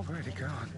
already gone.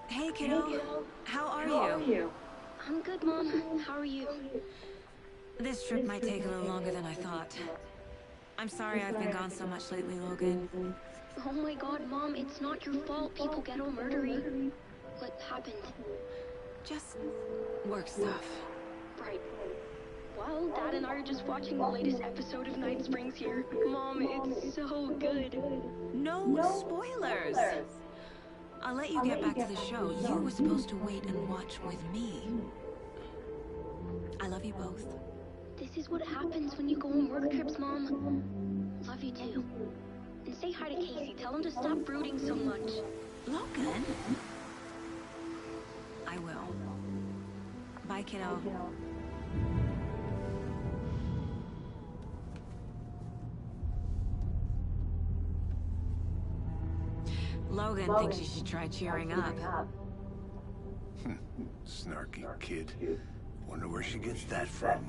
Hey, kiddo. How are you? I'm good, Mom. How are you? This trip might take a little longer than I thought. I'm sorry I've been gone so much lately, Logan. Oh my god, Mom, it's not your fault people get all murdery. What happened? Just work stuff. Right. Well, Dad and I are just watching the latest episode of Night Springs here. Mom, it's so good. No spoilers! I'll let you get back to the show. You were supposed to wait and watch with me. I love you both. This is what happens when you go on work trips, Mom. Love you too. And say hi to Casey. Tell him to stop brooding so much. Logan? I will. Bye, kiddo. Logan thinks you should try cheering up. Snarky kid. Wonder where she gets that from.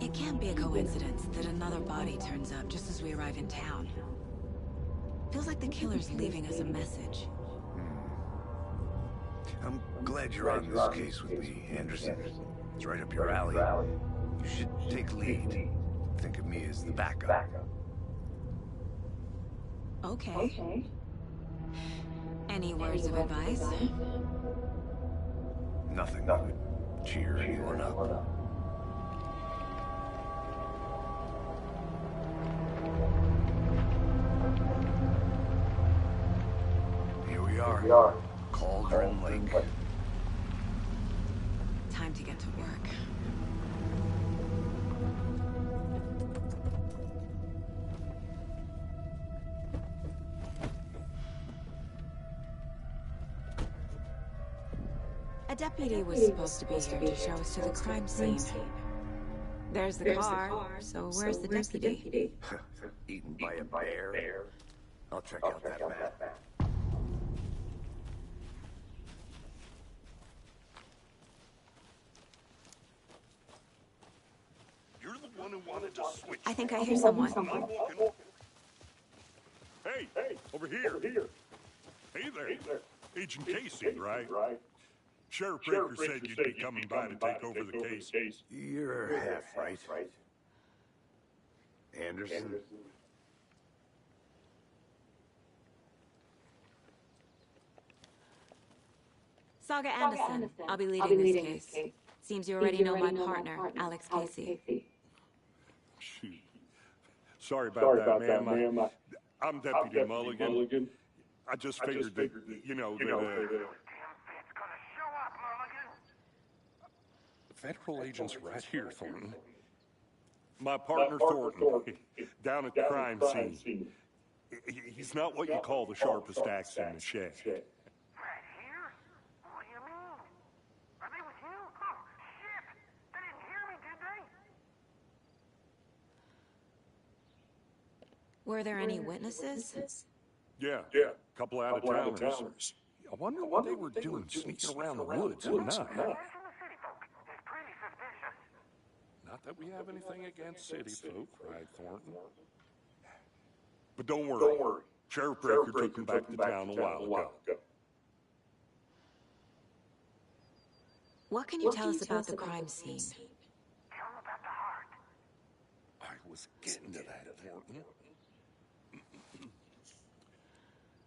It can't be a coincidence that another body turns up just as we arrive in town. Feels like the killer's leaving us a message. I'm glad you're on this case with me, Anderson. It's right up your alley. You should take lead. Think of me as the backup. Okay. Any words of advice? Nothing that would cheer anyone up. Here we are. Cauldron Lake. Time to get to work. A deputy was supposed to be here to show us to the crime scene. There's the car, so where's the deputy? Eaten by a bear. I'll check out that map. You're the one who wanted to switch. I think I hear someone. I'm walking. Hey, over here. Hey there. Agent Casey, right? Sheriff Breaker said you'd be coming by to take over the case. You're half right. Anderson. Saga Anderson. I'll be leading this case. Seems you already know my partner, Alex Casey. Shoot. Sorry about that, ma'am. I'm Deputy Mulligan. I just figured that, Federal agents right here, Thornton. My partner Thornton, down at the crime scene. He's not what you call the sharpest axe in the shed. Right here? What do you mean? Are they with you? Oh, shit! They didn't hear me, did they? Were there any witnesses? Yeah, couple out-of-towners. I wonder what they were doing sneaking around the woods at night. Not that we have anything against city folk, right, Thornton? But don't worry. Sheriff Breaker took them back to town a while ago. What can you tell us about the crime scene? Tell them about the heart. I was getting to that, Thornton.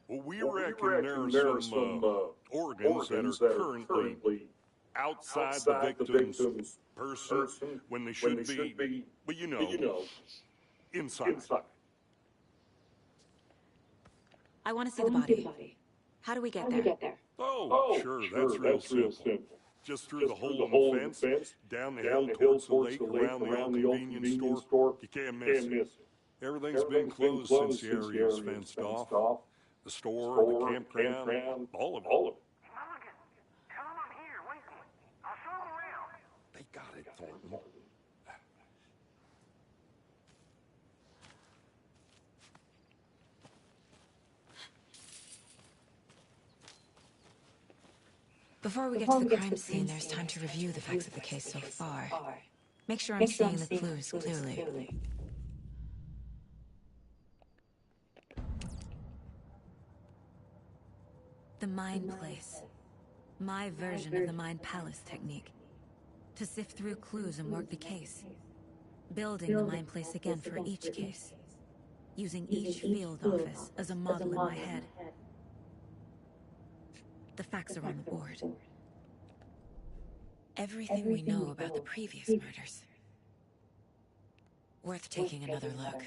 Well, we reckon there are some organs that are currently outside the victim's person when they should be, but you know, inside. I want to see the body. How do we get there? Oh, sure, that's real simple. Just through the hole in the fence, down the hill towards the lake, around the old convenience store. You can't miss it. Everything's been closed since the area was fenced off. The store, the campground, all of it. Mulligan, tell them I'm here. Wait for me. I'll show them around. They got it, Thornton. Before we get to the crime scene, there's time to review the facts of the case so far. Make sure I'm seeing the clues clearly. The Mind Place. My version of the Mind Palace technique. To sift through clues and work the case. Building the Mind Place again for each case. Using each field office as a model in my head. The facts are on the board. Everything we know about the previous murders. Worth taking another look.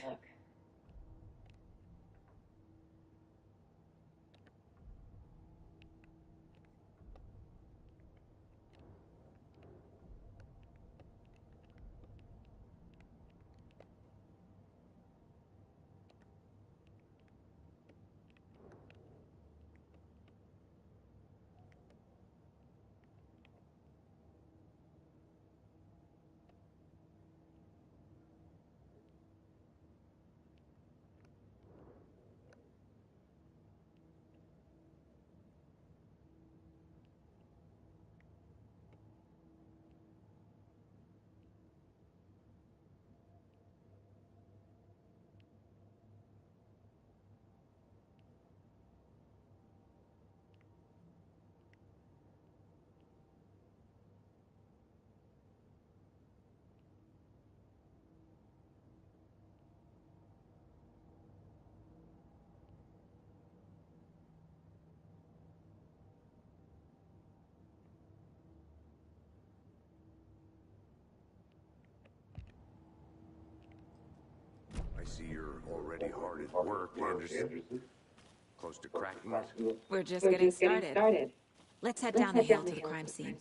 see you're already hard at work, Anderson. Close to cracking it? We're just getting started. Let's head down the hill to the crime scene.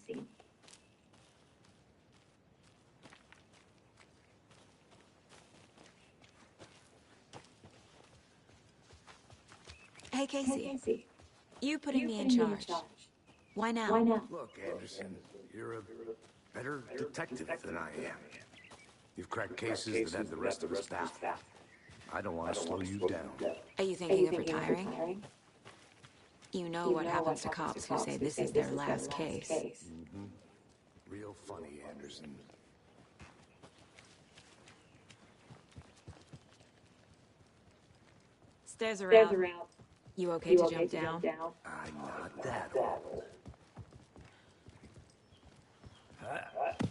Hey, Casey. You putting me in charge. Why now? Look, Anderson, you're a better detective than I am. You've cracked cases that have the rest of us baffled. I don't want to slow you down. Are you thinking of retiring? You know what happens to cops who say this is their last case. Real funny, Anderson. Stairs are out. You okay to jump down? I'm not that old.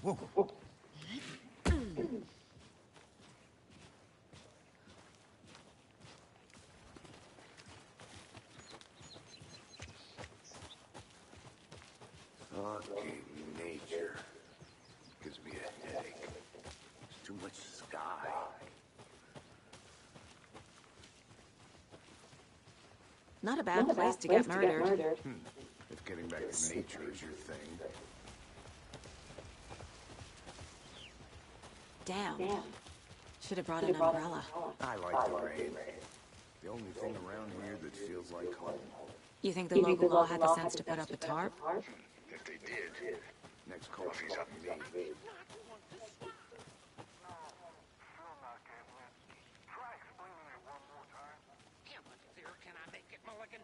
Whoa. Fucking nature. Gives me a headache. There's too much sky. Not a bad place to get murdered. If getting back to nature is your thing. Damn. Should have brought an umbrella. I like the rain. The only thing around here that feels like home. You think the local law had the sense to put up a tarp? If they did, next coffee's up to me. Still not getting it. Try explaining it one more time. How much clearer can I make it, Mulligan?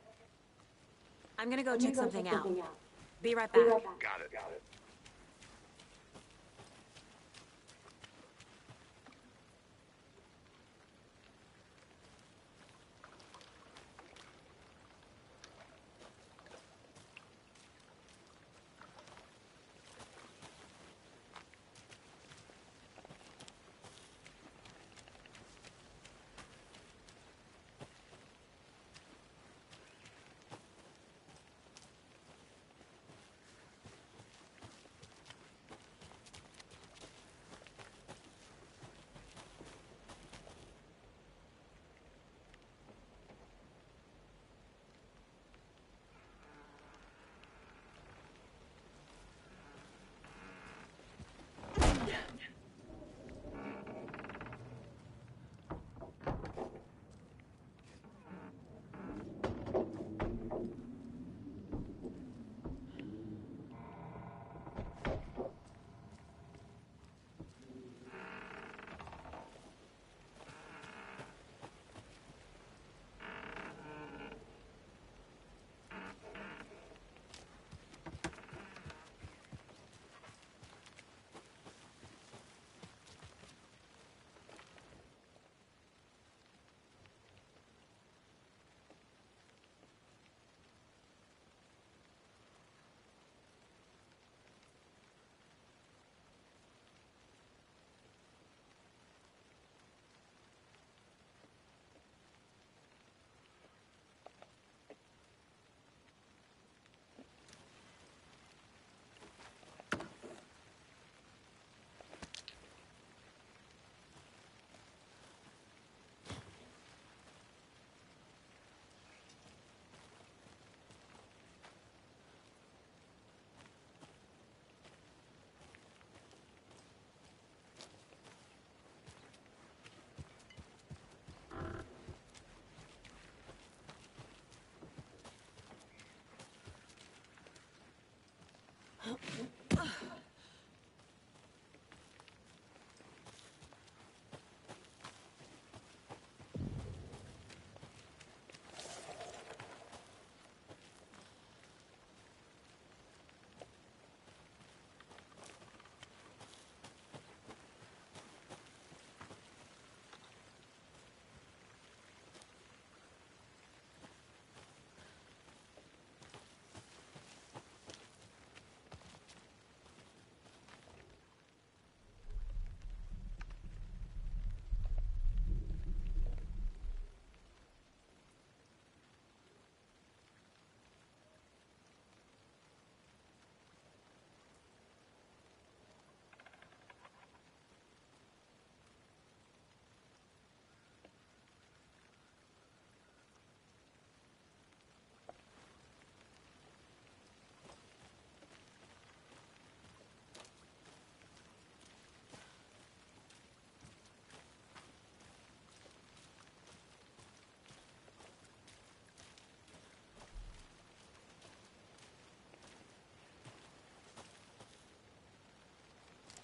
I'm gonna go check something out. Be right back. Got it.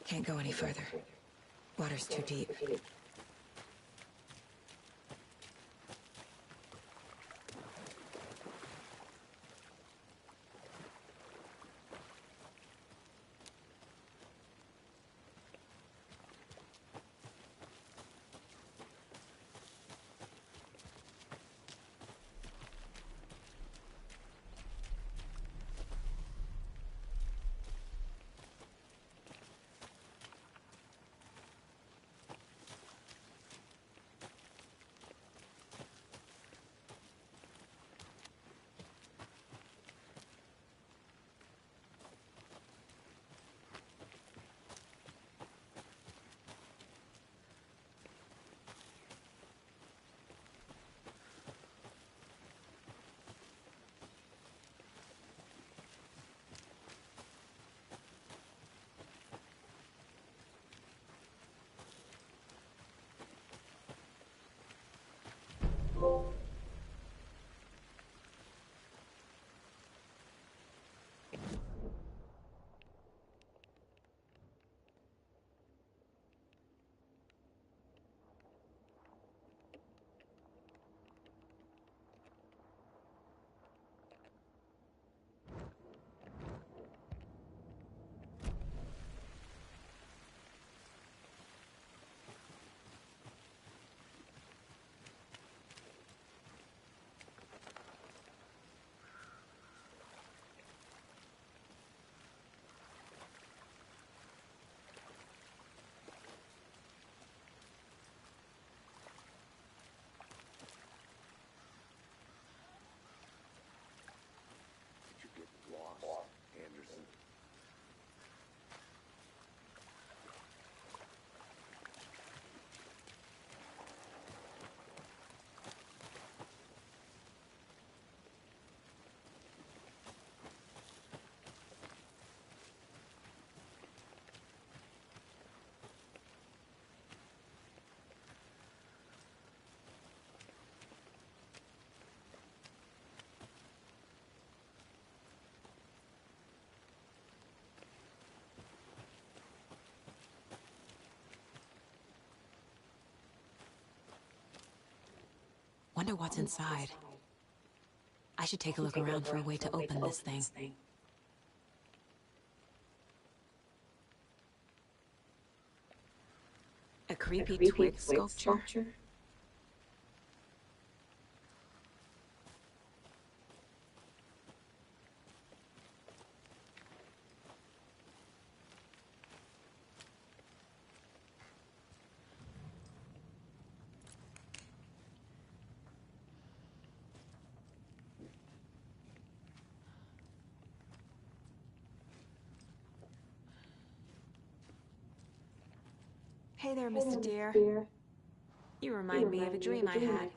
Can't go any further. Water's too deep. You're getting lost, Anderson. Wonder what's inside. I should take a look around for a way to open this thing. A creepy twig sculpture? Hey there, Mr. Deer. You remind me of a dream I had.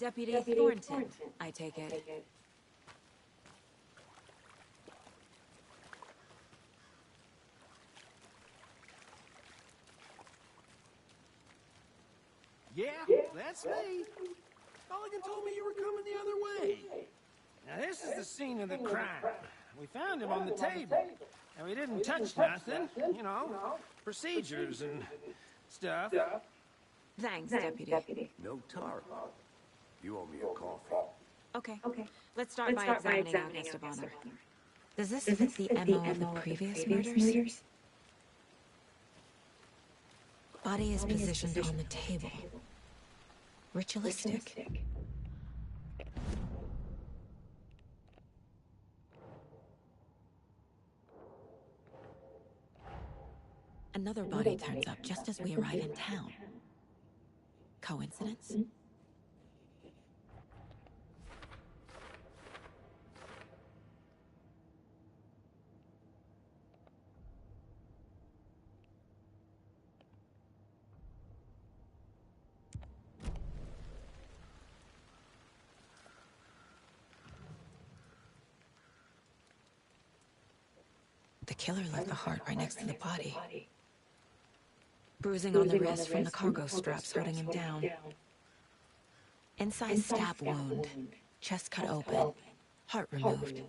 Deputy Thornton, I take it. Yeah, that's me. Mulligan told me you were coming the other way. Now, this is the scene of the crime. We found him on the table. And we didn't touch nothing, you know, procedures and stuff. Thanks, Deputy. No tar. You owe me a coffee. Okay. Let's start by examining our guest of honor. Does this fit the MO of the previous murders? Body is positioned on the table. Ritualistic. Another body turns up just as we arrive in town. Coincidence? The killer left the heart right next to the body. Bruising on the wrist from the cargo straps holding him down. Inside stab wound, chest cut open, heart removed.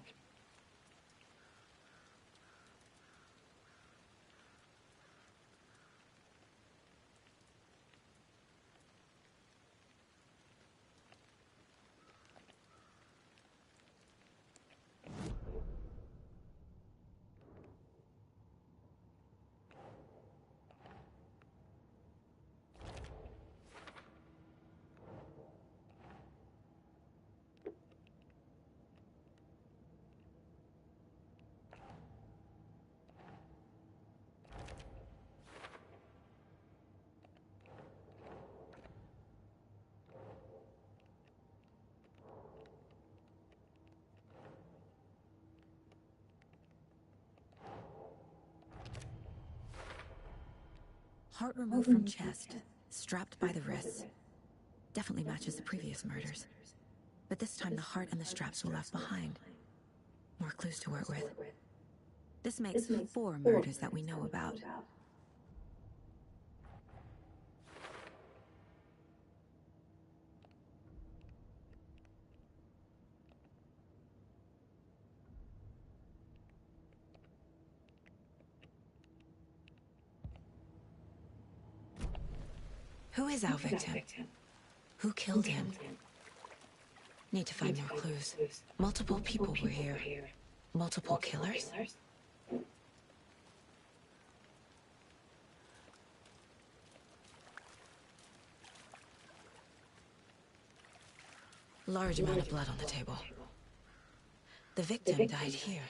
Heart removed from chest, strapped by the wrists. Definitely matches the previous murders. But this time the heart and the straps were left behind. More clues to work with. This makes 4 murders that we know about. Who is our victim? Who killed him? Need to find more clues. Multiple people were here. Multiple killers? Large amount of blood on the table. The victim died here.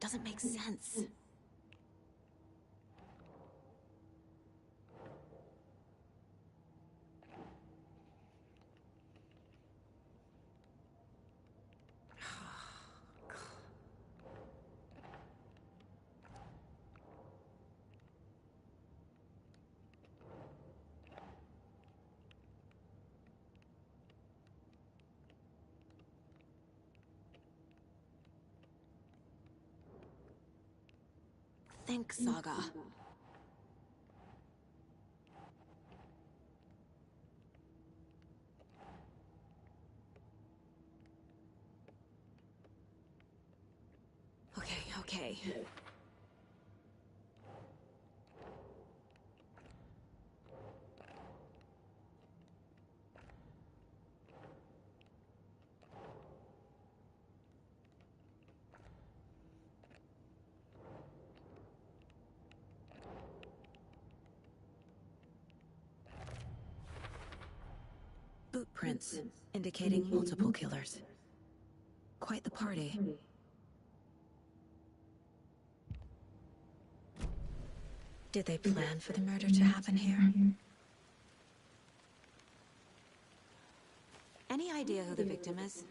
Doesn't make sense. Think, Saga. Okay. footprints, indicating multiple killers. Quite the party. Did they plan for the murder to happen here? Any idea who the victim is?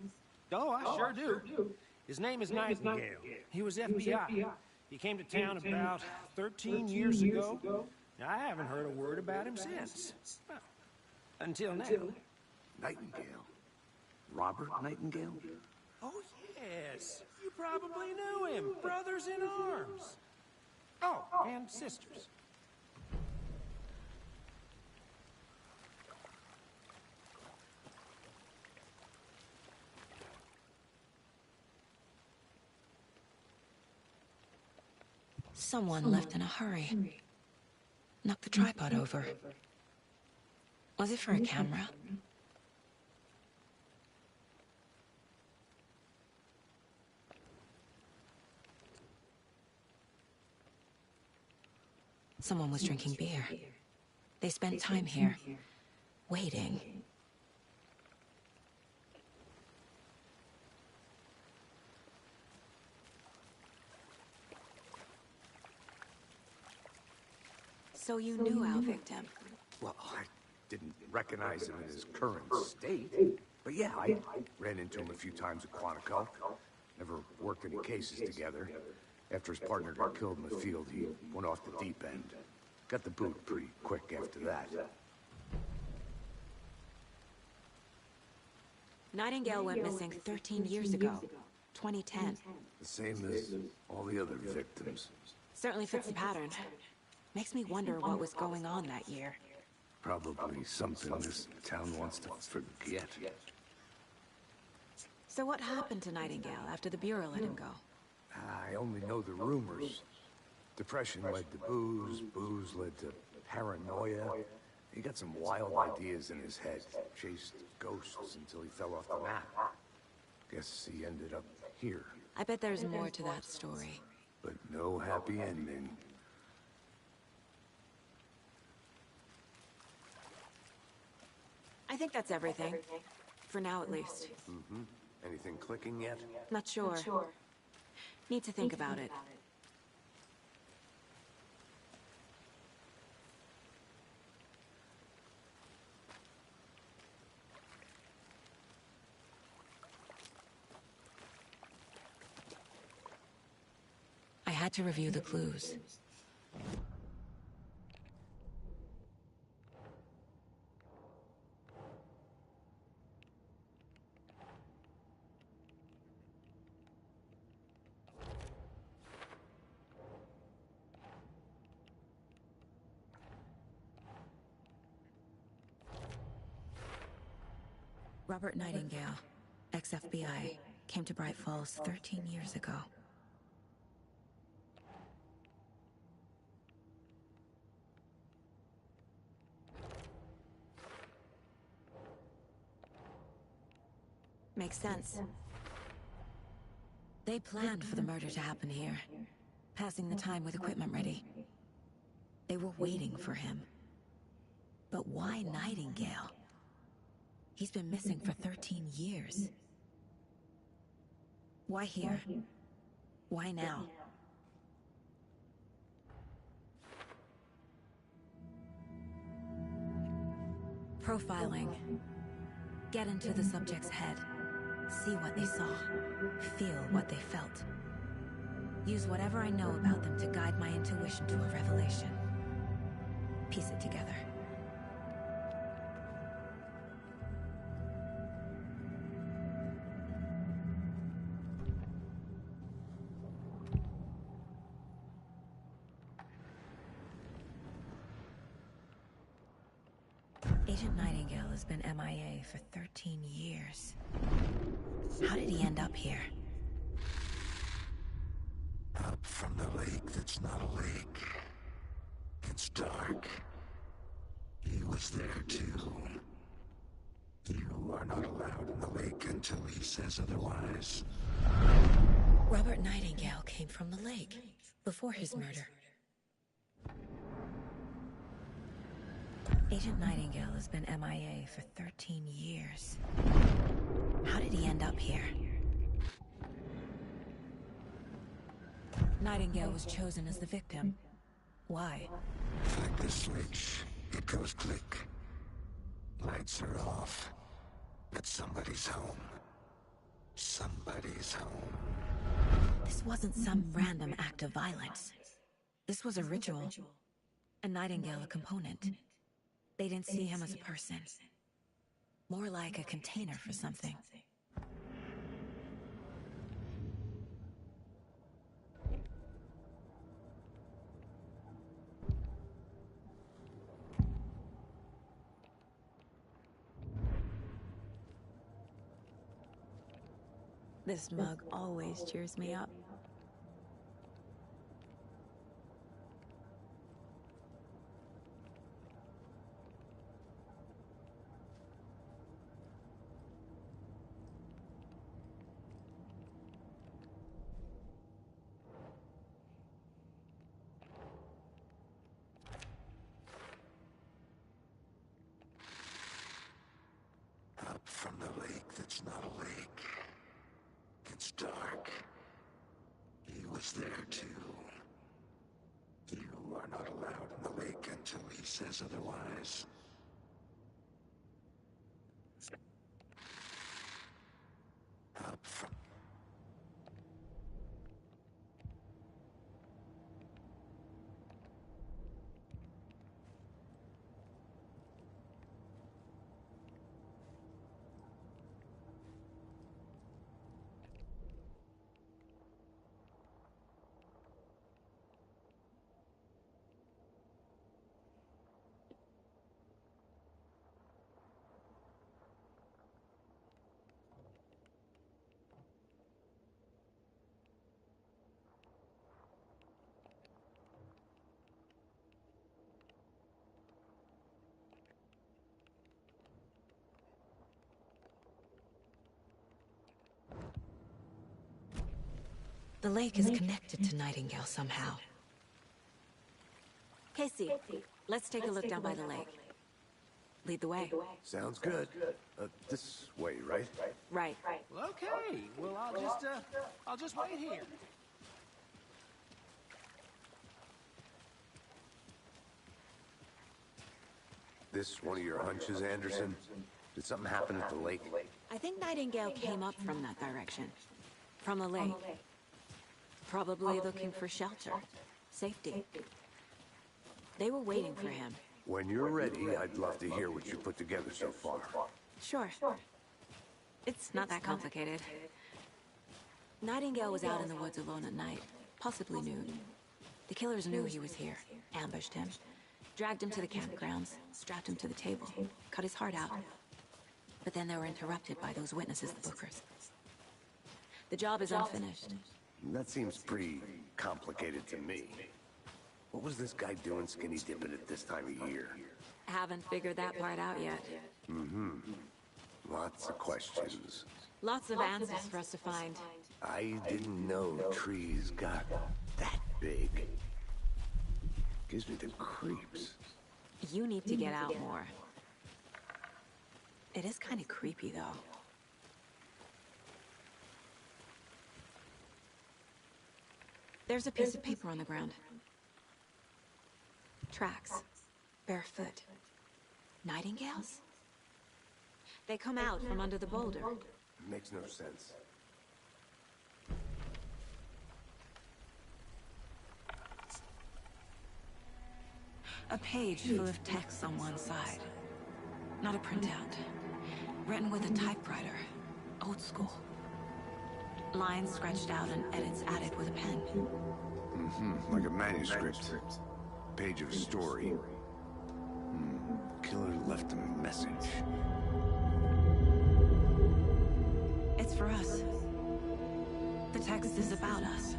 Oh, I sure do. His name is Nightingale. He was FBI. He came to town about 13 years ago. I haven't heard a word about him since. Well, until now. Nightingale? Robert Nightingale? Oh, yes. You probably knew him. Brothers in arms. Oh, and sisters. Someone left in a hurry. Knocked the tripod over. Was it for a camera? Someone was drinking beer. They spent time here, waiting. So you knew our victim? Well, I didn't recognize him in his current state. But yeah, I ran into him a few times at Quantico. Never worked any cases together. After his partner got killed in the field, he went off the deep end. Got the boot pretty quick after that. Nightingale went missing 13 years ago. 2010. The same as all the other victims. Certainly fits the pattern. Makes me wonder what was going on that year. Probably something this town wants to forget. So what happened to Nightingale after the Bureau let him go? I only know the rumors. Depression led to booze, booze led to paranoia. He got some wild ideas in his head. Chased ghosts until he fell off the map. Guess he ended up here. I bet there's more to that story. But no happy ending. I think that's everything. For now, at least. Mm-hmm. Anything clicking yet? Not sure. Need to think about it. I had to review the clues. Robert Nightingale, ex-FBI, came to Bright Falls 13 years ago. Makes sense. They planned for the murder to happen here, passing the time with equipment ready. They were waiting for him. But why Nightingale? He's been missing for 13 years. Why here? Why now? Profiling. Get into the subject's head. See what they saw. Feel what they felt. Use whatever I know about them to guide my intuition to a revelation. Piece it together. Agent Nightingale has been MIA for 13 years. How did he end up here? Up from the lake that's not a lake. It's dark. He was there too. You are not allowed in the lake until he says otherwise. Robert Nightingale came from the lake, before his murder. Agent Nightingale has been MIA for 13 years. How did he end up here? Nightingale was chosen as the victim. Why? Like the switch, it goes click. Lights are off. But somebody's home. Somebody's home. This wasn't some random act of violence. This was a ritual. A Nightingale a component. They didn't see him as a person. More like a container for something. This mug always cheers me up. Up from the lake that's not a lake. It's dark. He was there too. You are not allowed in the lake until he says otherwise. Up from... The lake is connected to Nightingale somehow. Casey, let's take a look down by the lake. Lead the way. Sounds good. This way, right? Right. Well, okay. Well, I'll just wait here. This one of your hunches, Anderson? Did something happen at the lake? I think Nightingale came up from that direction. From the lake. Probably looking for shelter. Safety. They were waiting for him. When you're ready, I'd love to hear what you put together so far. Sure. It's not that complicated. Nightingale was out in the woods alone at night, possibly nude. The killers knew he was here, ambushed him, dragged him to the campgrounds, strapped him to the table, cut his heart out. But then they were interrupted by those witnesses, the Bookers. The job is unfinished. That seems pretty complicated to me. What was this guy doing skinny dipping at this time of year? Haven't figured that part out yet. Lots of questions. Lots of answers for us to find. I didn't know trees got that big. Gives me the creeps. You need to get out more. It is kind of creepy, though. There's a piece of paper on the ground. Tracks. Barefoot. Nightingales? They come out from under the boulder. Makes no sense. A page full of text on one side. Not a printout. Written with a typewriter. Old school. Lines scratched out and edits added with a pen. Like a manuscript. Page of a story. Killer left a message. It's for us. The text is about us.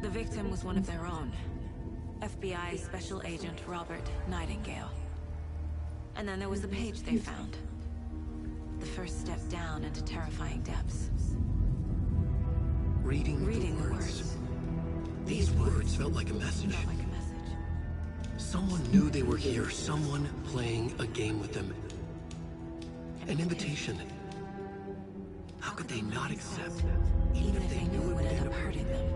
The victim was one of their own. FBI Special Agent Robert Nightingale. And then there was the page they found. The first step down into terrifying depths. Reading the words. These words felt like a message. Someone knew they were here. Someone playing a game with them. An invitation. How could they not accept? Even if they knew it would end up hurting them.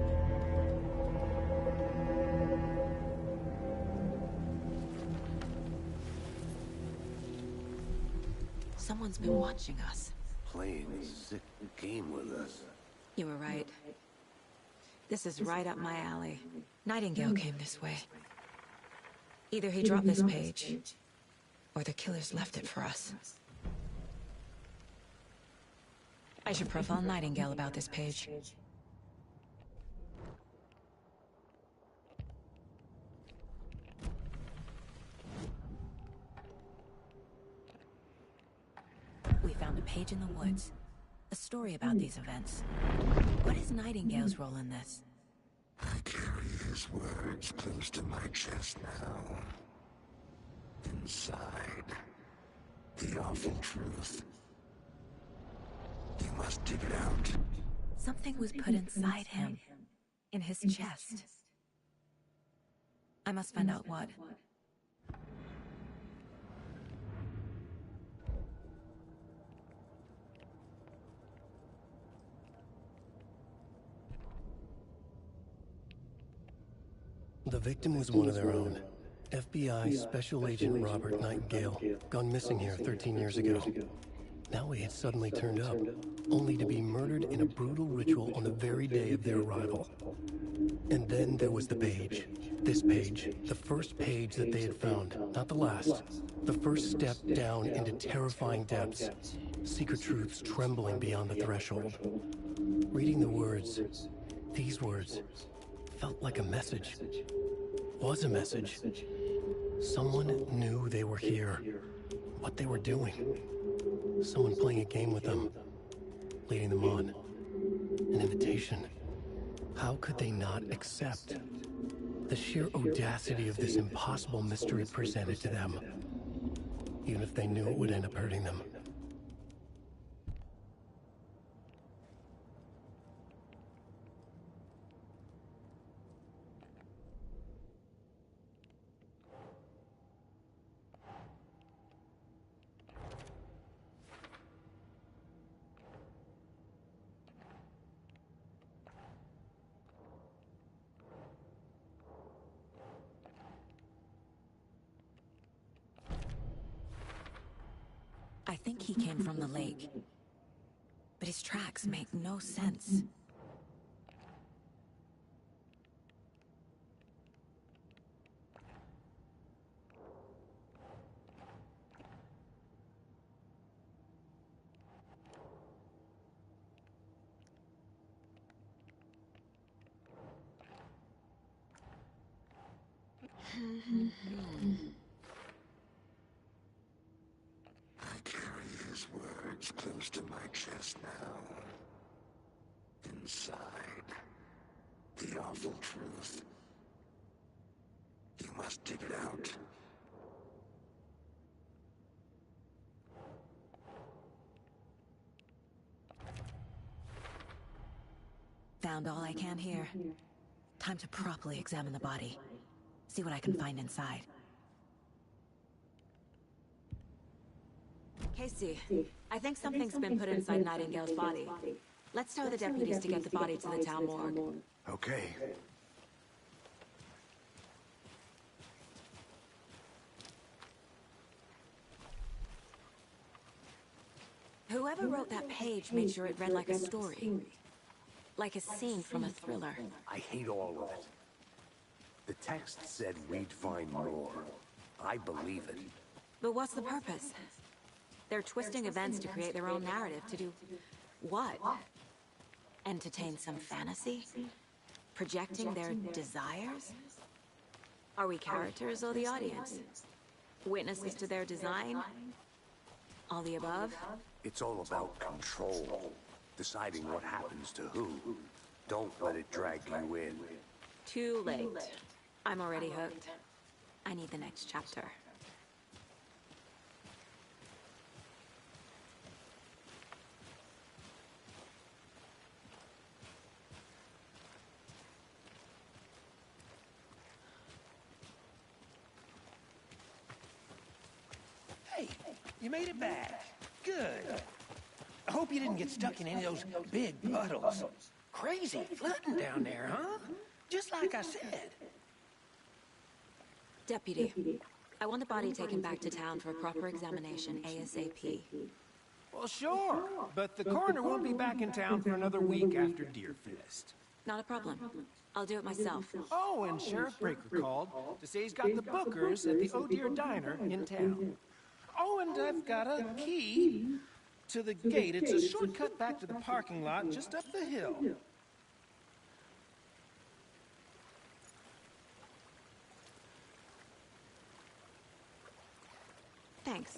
Someone's been watching us. Playing a sick game with us. You were right. This is right up my alley. Nightingale came this way. Either he dropped this page, or the killers left it for us. I should profile Nightingale about this page. We found a page in the woods. A story about these events. What is Nightingale's role in this? I carry his words close to my chest now. Inside, the awful truth. You must dig it out. Something was put inside him. In his chest. I must find out what. The victim was one of their own. FBI Special Agent Robert Nightingale, gone missing here 13 years ago. Now he had suddenly turned up, only to be murdered in a brutal ritual on the very day of their arrival. And then there was the page. This page, the first page that they had found, not the last. The first step down into terrifying depths. Secret truths trembling beyond the threshold. Reading the words, these words, felt like a message. Was a message. Someone knew they were here. What they were doing. Someone playing a game with them. Leading them on. An invitation. How could they not accept? The sheer audacity of this impossible mystery presented to them. Even if they knew it would end up hurting them. I think he came from the lake. But his tracks make no sense. I carry his words close to my chest now. Inside, the awful truth. You must dig it out. Found all I can here. Time to properly examine the body. See what I can find inside. Casey, I think something's been put inside Nightingale's body. Let's tell the deputies to get the body to the town morgue. Okay. Whoever wrote that page made sure it read like a story. Like a scene from a thriller. I hate all of it. The text said we'd find more. I believe it. But what's the purpose? They're twisting events to create their own narrative. To do what? Entertain some fantasy? Projecting their desires? Are we characters or the audience? Witnesses to their design? All the above? It's all about control. Deciding what happens to who. Don't let it drag you in. Too late. I'm already hooked. I need the next chapter. you made it back. Good. I hope you didn't get stuck in any of those big puddles. Crazy flooding down there, huh? Just like I said. Deputy, I want the body taken back to town for a proper examination ASAP. Well, sure. But the coroner won't be back in town for another week after Deerfest. Not a problem. I'll do it myself. Oh, and Sheriff Breaker called to say he's got the bookers at the Oh Dear Diner in town. Oh, and I've got a key to the gate. It's a shortcut back to the parking lot just up the hill. Thanks.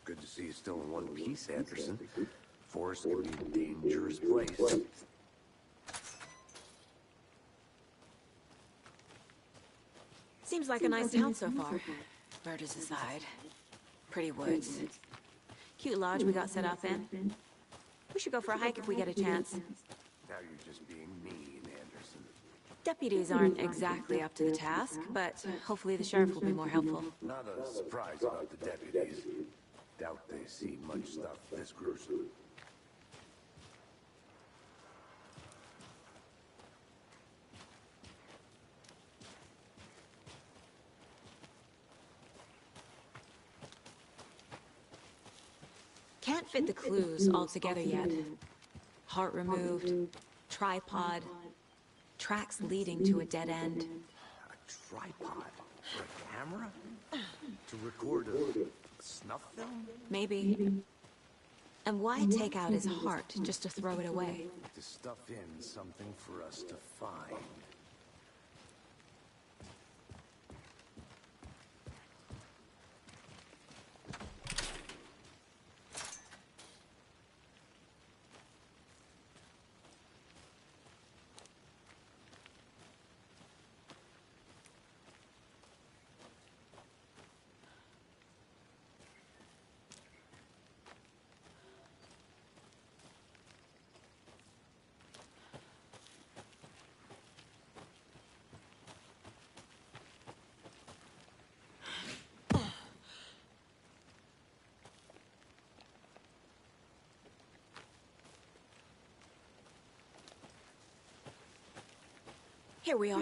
Good to see you still in one piece, Anderson. Forest can be a dangerous place. Seems like a nice town so far. Murders aside. Pretty woods. Cute lodge we got set up in. We should go for a hike if we get a chance. Now you're just being mean, Anderson. Deputies aren't exactly up to the task, but hopefully the sheriff will be more helpful. Not a surprise about the deputies. Doubt they see much stuff this gruesome. Can't fit the clues all together yet. Heart removed, tripod, tracks leading to a dead end. A tripod? For a camera? To record a snuff film? Maybe. And why take out his heart just to throw it away? To stuff in something for us to find. Here we are.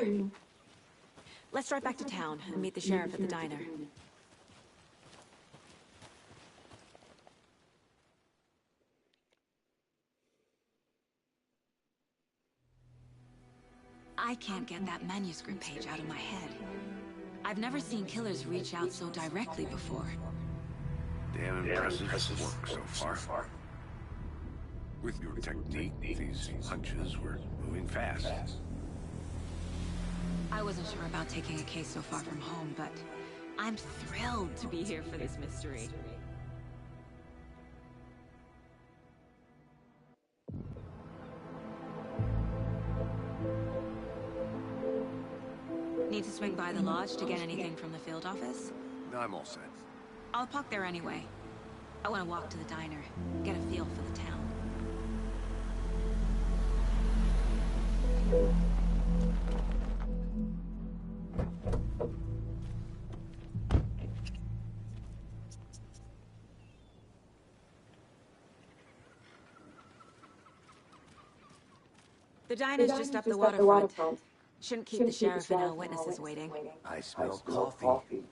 Let's drive back to town and meet the sheriff at the diner. I can't get that manuscript page out of my head. I've never seen killers reach out so directly before. Damn impressive work so far. With your technique, these hunches were moving fast. I wasn't sure about taking a case so far from home, but I'm thrilled to be here for this mystery. Need to swing by the lodge to get anything from the field office? No, I'm all set. I'll park there anyway. I want to walk to the diner, get a feel for the town. The diner's just up the waterfront. Shouldn't keep the sheriff and our witnesses waiting. I smell coffee.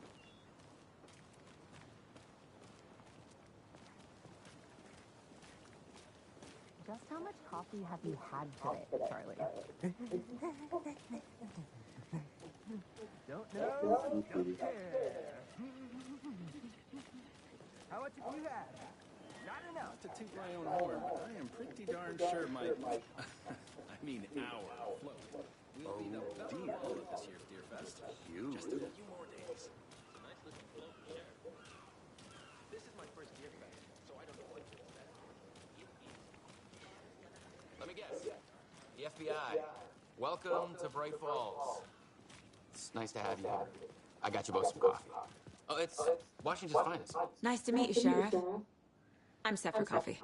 Just how much coffee have you had today, Charlie? Don't know, don't care. How much have you had? Not Not to toot my own horn, but I am pretty darn sure my... I mean our float will be the belle of this year's Deerfest. Just a few more days. Nice looking float, Sheriff. This is my first Deerfest, so I don't know what to expect. Let me guess. The FBI. Welcome to Bright Falls. It's nice to have you here. I got you both some coffee. Oh, it's Washington's finest. Nice to meet you, Sheriff. I'm set for coffee.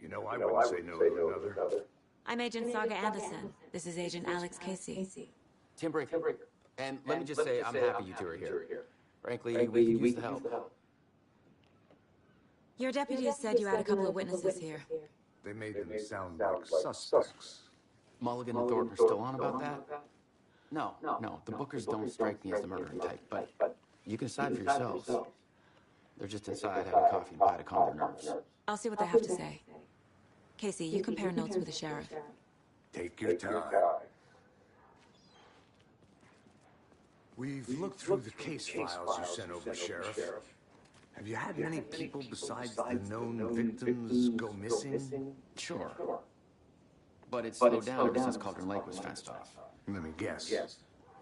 You know, I wouldn't say no to another. I'm Agent Saga Anderson. This is Agent Alex Casey. Tim Brinker. And let me just say, I'm happy you two are here. Frankly, we could use the help. Your deputies said you had a couple of witnesses here. They made them sound like suspects. Mulligan and Thornton are still on about that? No. The Bookers don't strike me as the murdering type, but you can decide for yourselves. They're just inside having coffee and pie to calm their nerves. I'll see what they have to say. Casey, you compare notes with the sheriff. Take your time. We've looked through the case files you sent over, Sheriff. Have you had many people besides the known victims go missing? Sure. But it's slowed down ever since Cauldron Lake was fenced off. Let me guess.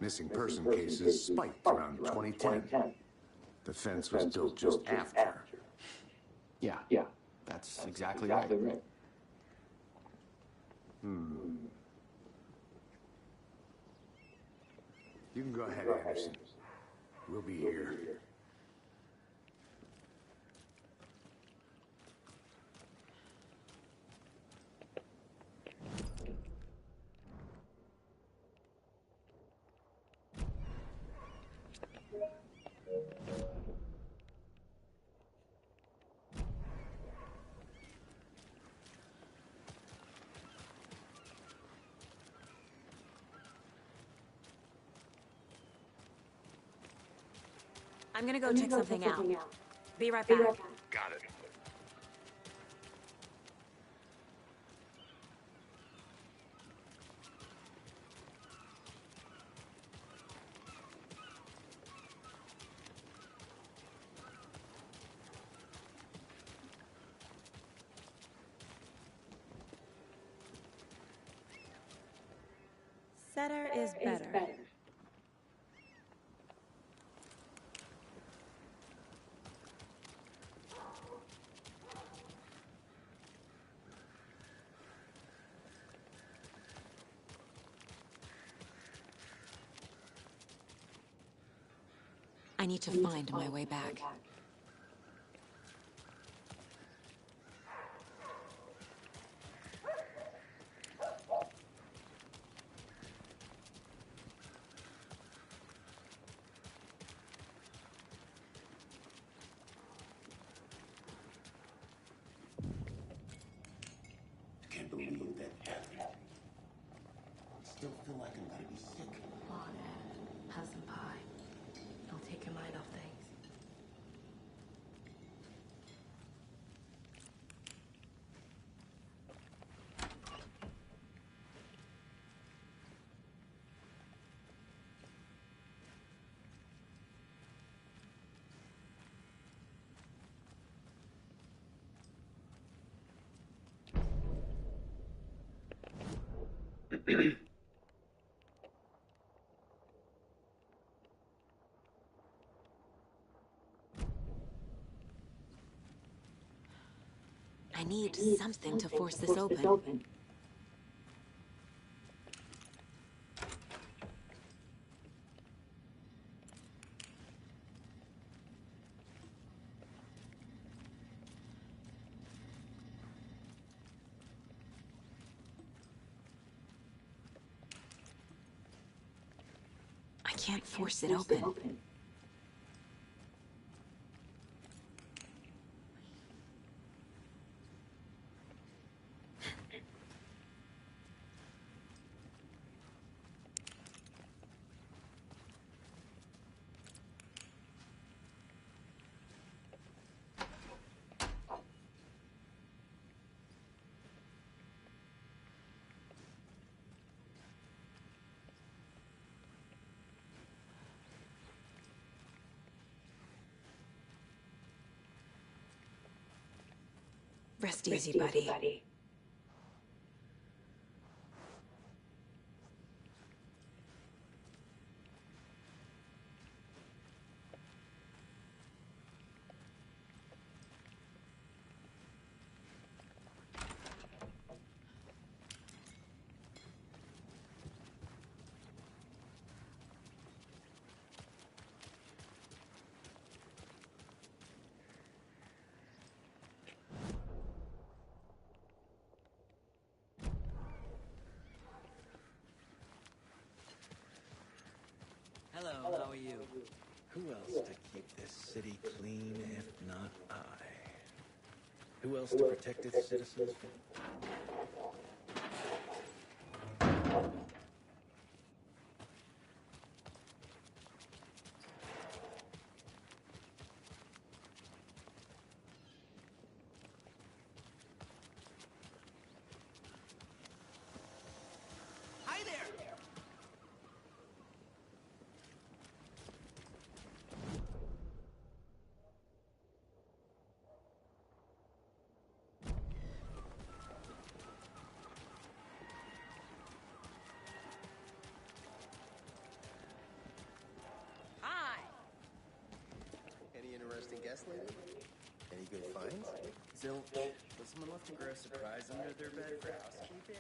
Missing person cases spiked around 2010. The fence was built just after. Yeah, that's exactly right. You can go ahead, Anderson. We'll be here. I'm gonna go check something out. Be right back. Got it. Setter is better. I need to find my way back. Can't believe that happened. Still feel like I'm gonna be sick. Come on, Ed. Have some pie. Don't take your mind off things. I need something to force this open. I can't force it open. Rest easy, buddy. Hello, how are you? Who else to keep this city clean if not I? Who else to protect its citizens from... Hi there! Any interesting guests lately? Any good finds? Zilch, was someone left to grow a surprise under their bed for housekeeping?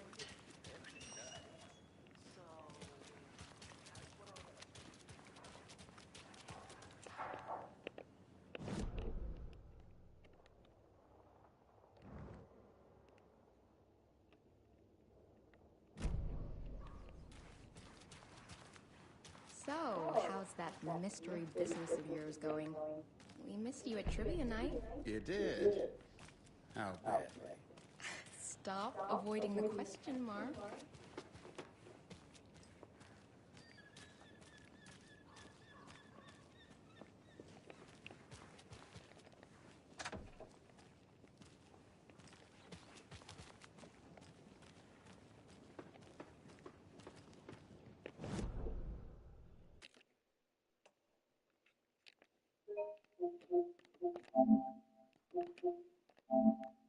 So, how's that mystery business of yours going? We missed you at trivia night. You did? How badly? Stop avoiding the question, Marv.